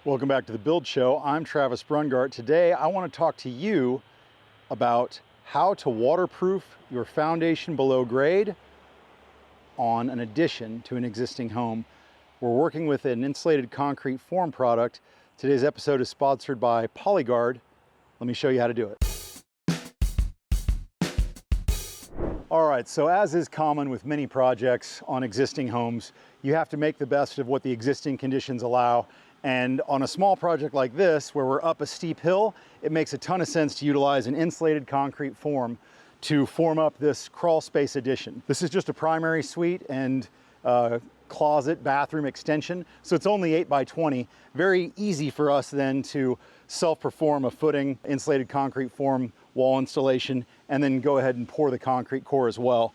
Welcome back to the Build Show. I'm Travis Brungart. Today I want to talk to you about how to waterproof your foundation below grade on an addition to an existing home. We're working with an insulated concrete form product. Today's episode is sponsored by Polyguard. Let me show you how to do it. All right, so as is common with many projects on existing homes, you have to make the best of what the existing conditions allow. And on a small project like this, where we're up a steep hill, it makes a ton of sense to utilize an insulated concrete form to form up this crawl space addition. This is just a primary suite and closet bathroom extension, so it's only 8 by 20. Very easy for us then to self-perform a footing insulated concrete form wall installation and then go ahead and pour the concrete core as well.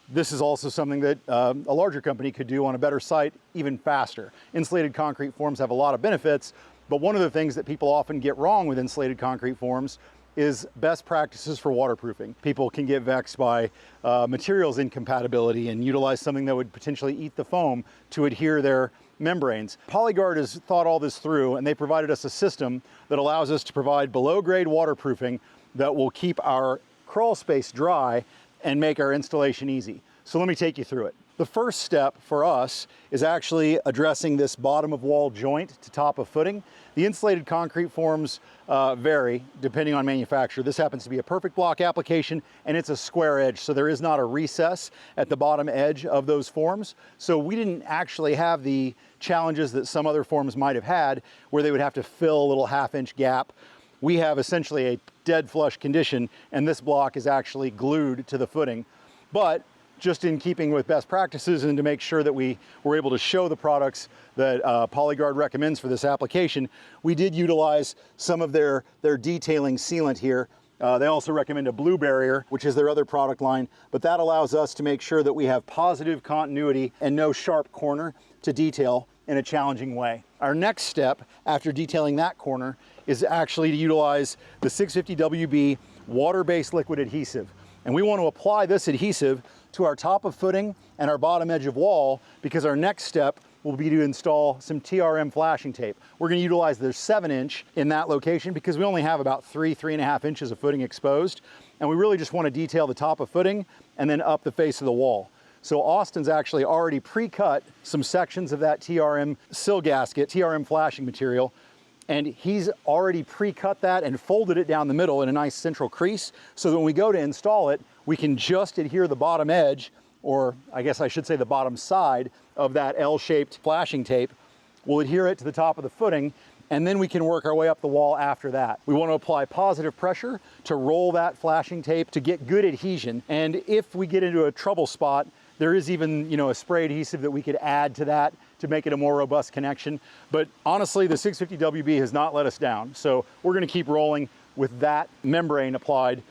This is also something that a larger company could do on a better site even faster. Insulated concrete forms have a lot of benefits, but one of the things that people often get wrong with insulated concrete forms is best practices for waterproofing. People can get vexed by materials incompatibility and utilize something that would potentially eat the foam to adhere their membranes. Polyguard has thought all this through, and they provided us a system that allows us to provide below grade waterproofing that will keep our crawl space dry and make our installation easy. So let me take you through it. The first step for us is actually addressing this bottom of wall joint to top of footing. The insulated concrete forms vary depending on manufacturer. This happens to be a perfect block application, and it's a square edge, so there is not a recess at the bottom edge of those forms. So we didn't actually have the challenges that some other forms might have had, where they would have to fill a little half-inch gap. We have essentially a dead flush condition, and this block is actually glued to the footing. But just in keeping with best practices and to make sure that we were able to show the products that Polyguard recommends for this application, we did utilize some of their detailing sealant here. They also recommend a blue barrier, which is their other product line, but that allows us to make sure that we have positive continuity and no sharp corner to detail in a challenging way. Our next step after detailing that corner is actually to utilize the 650 WB water-based liquid adhesive. And we want to apply this adhesive to our top of footing and our bottom edge of wall, because our next step will be to install some TRM flashing tape. We're going to utilize the 7-inch in that location because we only have about 3.5 inches of footing exposed. And we really just want to detail the top of footing and then up the face of the wall. So Austin's actually already pre-cut some sections of that TRM sill gasket, TRM flashing material, and he's already pre-cut that and folded it down the middle in a nice central crease, so that when we go to install it, we can just adhere the bottom edge, or I guess I should say the bottom side of that L-shaped flashing tape. We'll adhere it to the top of the footing, and then we can work our way up the wall after that. We want to apply positive pressure to roll that flashing tape to get good adhesion, and if we get into a trouble spot, there is even, a spray adhesive that we could add to that to make it a more robust connection. But honestly, the 650 WB has not let us down. So we're gonna keep rolling with that membrane applied.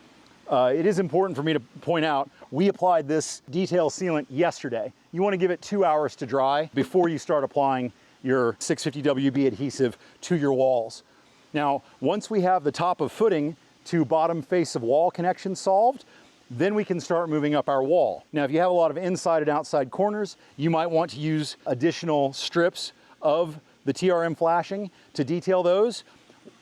It is important for me to point out, we applied this detail sealant yesterday. You wanna give it 2 hours to dry before you start applying your 650 WB adhesive to your walls. Now, once we have the top of footing to bottom face of wall connection solved, then we can start moving up our wall. Now, if you have a lot of inside and outside corners, you might want to use additional strips of the TRM flashing to detail those.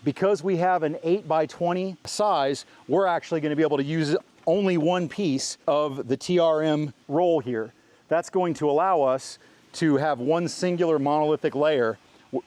Because we have an 8 by 20 size, we're actually going to be able to use only one piece of the TRM roll here. That's going to allow us to have one singular monolithic layer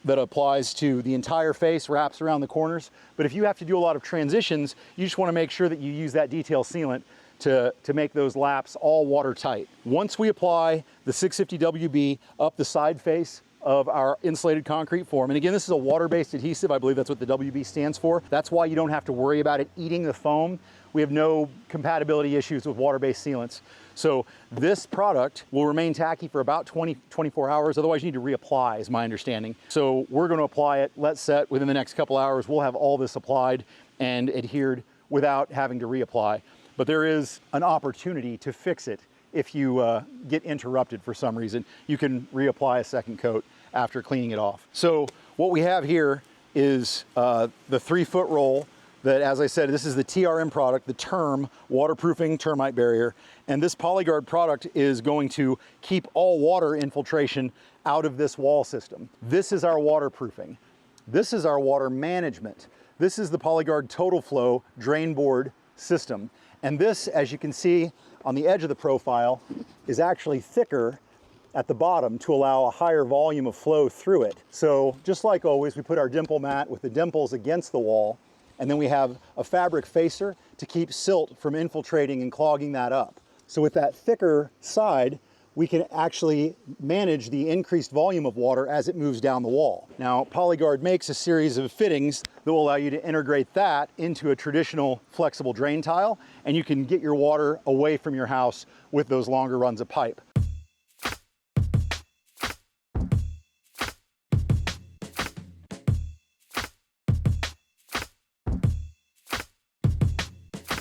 that applies to the entire face, wraps around the corners. But if you have to do a lot of transitions, you just want to make sure that you use that detail sealant to make those laps all watertight. Once we apply the 650 WB up the side face of our insulated concrete form, and again, this is a water-based adhesive, I believe that's what the WB stands for. That's why you don't have to worry about it eating the foam. We have no compatibility issues with water-based sealants. So this product will remain tacky for about 24 hours, otherwise you need to reapply, is my understanding. So we're gonna apply it, let set, within the next couple hours, we'll have all this applied and adhered without having to reapply. But there is an opportunity to fix it if you get interrupted for some reason. You can reapply a second coat after cleaning it off. So what we have here is the 3-foot roll that, as I said, this is the TRM product, the term waterproofing termite barrier. And this Polyguard product is going to keep all water infiltration out of this wall system. This is our waterproofing. This is our water management. This is the Polyguard Total Flow drain board system. And this, as you can see on the edge of the profile, is actually thicker at the bottom to allow a higher volume of flow through it. So just like always, we put our dimple mat with the dimples against the wall, and then we have a fabric facer to keep silt from infiltrating and clogging that up. So with that thicker side, we can actually manage the increased volume of water as it moves down the wall. Now, Polyguard makes a series of fittings that will allow you to integrate that into a traditional flexible drain tile, and you can get your water away from your house with those longer runs of pipe.